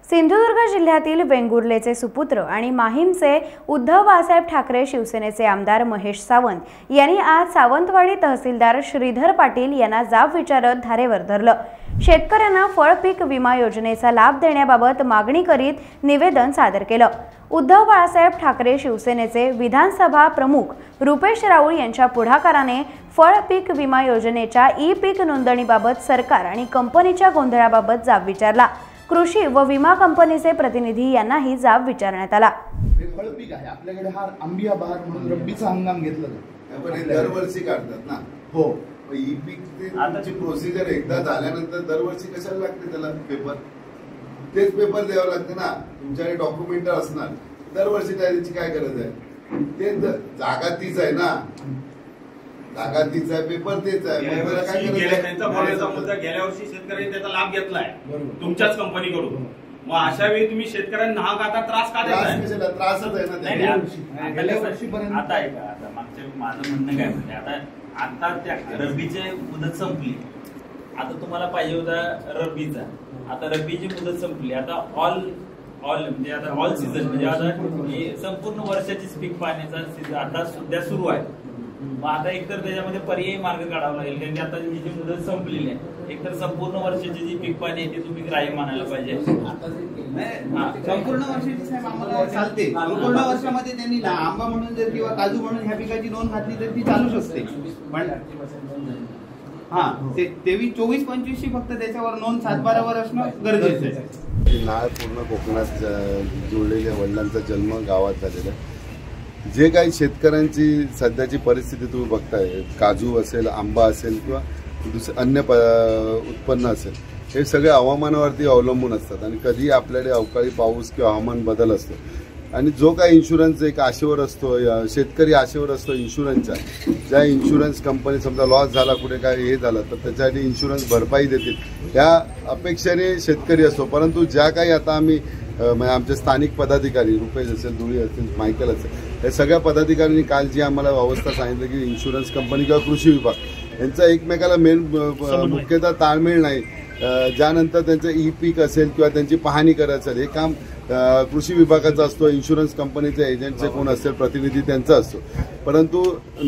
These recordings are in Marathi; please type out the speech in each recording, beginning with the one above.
सिंधुदुर्ग जिल्ह्यातील वेंगुर्लेचे सुपुत्र आणि माहीमचे उद्धव बाळासाहेब ठाकरे शिवसेनेचे आमदार महेश सावंत यांनी आज सावंतवाडी तहसीलदार श्रीधर पाटील यांना जाब विचारत धारेवर धरलं। शेतकऱ्यांना फळ पीक विमा योजनेचा लाभ देण्याबाबत मागणी करीत निवेदन सादर केलं। उद्धव बाळासाहेब ठाकरे शिवसेनेचे विधानसभा प्रमुख रुपेश राऊळ यांच्या पुढाकाराने फळ पीक विमा योजनेच्या ई-पीक नोंदणीबाबत सरकार आणि कंपनीच्या गोंधळाबाबत जाब विचारला। कृषी व विमा कंपनीचे प्रतिनिधी यांनाही जाब विचारण्यात आला। फळ पीक आहे आपल्याकडे हा आंबिया बहार म्हणून रब्बीचा हंगाम घेतला जातो, पण हे दरवर्षी काढतात ना। हो, ई पीक आताची प्रोसिजर एकदा झाल्यानंतर दरवर्षी कशाला लागते त्याला पेपर? तेच पेपर द्यावं लागते ना, तुमच्याकडे डॉक्युमेंट असणार, दरवर्षी त्याची काय गरज आहे? ते जागा तीच आहे ना, जागा तीच आहे, पेपर तेच आहे, गेल्या वर्षी शेतकऱ्यांनी त्याचा लाभ घेतलाय तुमच्याच कंपनीकडून। मग अशा वेळी तुम्ही शेतकऱ्यांना हा आता त्रास का देताय? त्रासच आहे ना। आता आहे का, आता मागच्या माझं म्हणणं काय म्हणजे आता त्या रब्बीची मुदत संपली, आता तुम्हाला पाहिजे होता रब्बीचा, आता रब्बीची मुदत संपली, आता ऑल म्हणजे आता ऑल सीझन म्हणजे आता संपूर्ण वर्षाचीच पीक पाण्याचा सीझन आता सध्या सुरू आहे। मग आता एकतर त्याच्यामध्ये पर्यायी मार्ग काढावा लागेल, कारण की आता ही जी मुदत संपलेली आहे, एकतर संपूर्ण वर्षाची जी पीक पाणी आहे ती तुम्ही ग्राह्य मानायला पाहिजे। संपूर्ण वर्षाची साहेब आम्हाला चालते, संपूर्ण वर्षामध्ये त्यांनी आंबा म्हणून जर किंवा काजू म्हणून ह्या पिकाची नोंद घातली तर ती चालू शकते, पण हा ते 23-24-25 फक्त त्याच्यावर नोंद 7-12 वर असणं गरजेचं आहे। नाळ पूर्ण कोकणात जुळलेल्या वडिलांचा जन्म गावात झालेला आहे। जे काही शेतकऱ्यांची सध्याची परिस्थिती तुम्ही बघताय, काजू असेल, आंबा असेल किंवा अन्य उत्पन्न असेल, हे सगळे हवामानावरती अवलंबून असतात आणि कधी आपल्याकडे अवकाळी पाऊस किंवा हवामान बदल असतो आणि जो काही इन्शुरन्स एक आशेवर असतो, शेतकरी आशेवर असतो इन्शुरन्सच्या, ज्या इन्शुरन्स कंपनी समजा लॉस झाला, कुठे काय हे झालं तर त्याच्यासाठी इन्शुरन्स भरपाई देतील, त्या अपेक्षेने शेतकरी असतो। परंतु ज्या काही आता आम्ही म्हणजे आमचे स्थानिक पदाधिकारी रुपेश असेल, धुळी असेल, मायकल असेल, हे सगळ्या पदाधिकाऱ्यांनी काल जी आम्हाला अवस्था सांगितलं की इन्शुरन्स कंपनी किंवा कृषी विभाग यांचा एकमेकाला मुख्यतः ताळमेळ नाही। ज्यानंतर त्यांचं ई पीक असेल किंवा त्यांची पाहणी करायचं असेल, हे काम कृषी विभागाचा असतो, इन्शुरन्स कंपनीचे एजंटचे कोण असेल प्रतिनिधी त्यांचा असतो। परंतु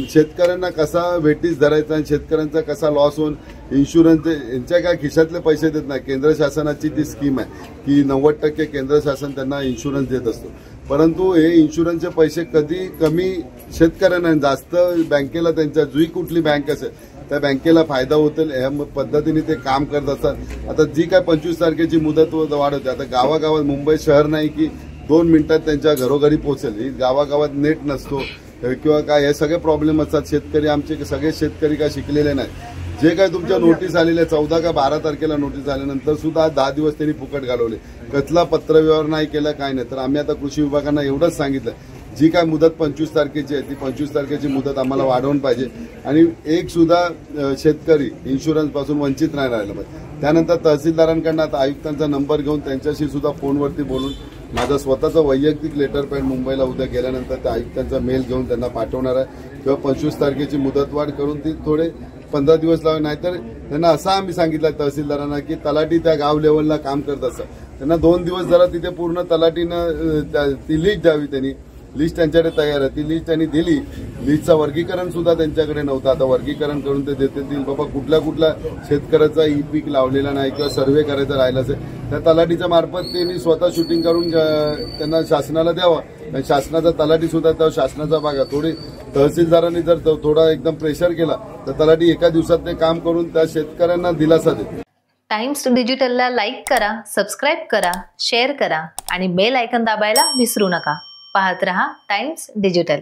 शेतकऱ्यांना कसा वेटीस धरायचा आणि शेतकऱ्यांचा कसा लॉस होऊन इन्शुरन्स यांच्या काय खिशातले पैसे देत नाही। केंद्र शासनाची ती स्कीम आहे की 90% केंद्र शासन त्यांना इन्शुरन्स देत असतो, परंतु हे इन्शुरन्सचे पैसे कधी कमी शेतकऱ्यांना, जास्त बँकेला, त्यांच्या जुई कुठली बँक असेल त्या बँकेला फायदा होतील ह्या पद्धतीने ते काम करत असतात। आता जी काय 25 तारखेची मुदत वाढवते, आता गावागावात, मुंबई शहर नाही की 2 मिनिटात त्यांच्या घरोघरी पोहोचेल, ही गावागावात नेट नसतो किंवा काय, हे सगळे प्रॉब्लेम असतात। शेतकरी आमचे सगळे शेतकरी काय शिकलेले नाही। जे काय तुमच्या नोटीस आलेल्या 14 का 12 तारखेला नोटीस आल्यानंतर सुद्धा 10 दिवस त्यांनी फुकट घालवले, कसला पत्रव्यवहार नाही केला, काय नाही। तर आम्ही आता कृषी विभागांना एवढंच सांगितलं, जी काय मुदत 25 तारखेची आहे ती 25 तारखेची मुदत आम्हाला वाढवून पाहिजे आणि एक सुद्धा शेतकरी इन्शुरन्स पासून वंचित नाही राहिला पाहिजे। त्यानंतर तहसीलदारांकडून आता आयुक्तांचा नंबर घेऊन त्यांच्याशी सुद्धा फोनवरती बोलून माझा स्वतःचा वैयक्तिक लेटर पॅड मुंबईला उद्या गेल्यानंतर त्या आयुक्तांचा मेल घेऊन त्यांना पाठवणार आहे किंवा 25 तारखेची मुदतवाढ करून ती थोडे 15 दिवस लावे। नाहीतर त्यांना असं आम्ही सांगितलं तहसीलदारांना की तलाठी त्या गाव लेवलला काम करत असतात, त्यांना 2 दिवस जरा तिथे पूर्ण तलाठीनं ती लिस्ट द्यावी, त्यांनी लिस्ट त्यांच्याकडे तयार आहे, ती लिस्ट त्यांनी दिली। लिस्टचं वर्गीकरण सुद्धा त्यांच्याकडे नव्हतं, आता वर्गीकरण करून ते देतील बाबा कुठल्या कुठल्या शेतकऱ्याचा ई पीक लावलेला नाही किंवा सर्व्हे करायचा राहिला असेल त्या तलाठीच्या मार्फत त्यांनी स्वतः शूटिंग करून त्यांना शासनाला द्यावं। शासनाचा तलाठी सुद्धा त्या शासनाचा भाग आहे, थोडी तहसीलदारांनी जर थोडा एकदम प्रेशर केला तर तलाठी एका दिवसात ते काम करून त्या शेतकऱ्यांना दिलासा देते। टाइम्स डिजिटलला लाईक करा, सबस्क्राईब करा, शेअर करा आणि बेल आयकॉन दाबायला विसरू नका। पाहत रहा टाइम्स डिजिटल।